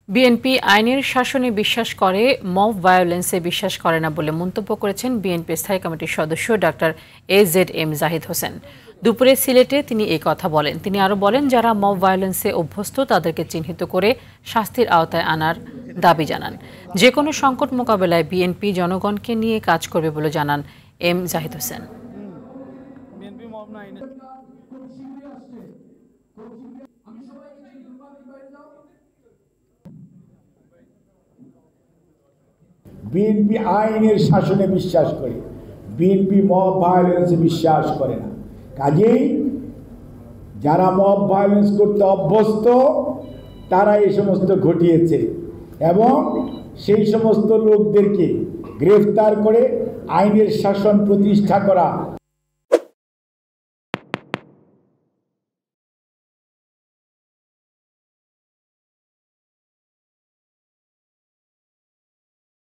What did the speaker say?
BNP আইনের শাসনে বিশ্বাস করে, মব ভায়োলেন্সে বিশ্বাস করে না বলে মন্তব্য করেছেন বিএনপি স্থায়ী কমিটির সদস্য ডাক্তার AZM জাহিদ হোসেন। দুপুরে সিলেটে তিনি এই কথা বলেন। তিনি আরও বলেন, যারা মব ভায়োলেন্সে অভ্যস্ত তাদেরকে চিহ্নিত করে শাস্তির আওতায় আনার দাবি জানান। যে কোনো সংকট মোকাবেলায় বিএনপি জনগণকে নিয়ে কাজ করবে বলে জানান জাহিদ হোসেন। বিএনপি আইনের শাসনে বিশ্বাস করে, বিএনপি মব ভায়োলেন্সে বিশ্বাস করে না। কাজেই যারা মব ভায়োলেন্স করতে অভ্যস্ত তারা এই সমস্ত ঘটিয়েছে এবং সেই সমস্ত লোকদেরকে গ্রেফতার করে আইনের শাসন প্রতিষ্ঠা করা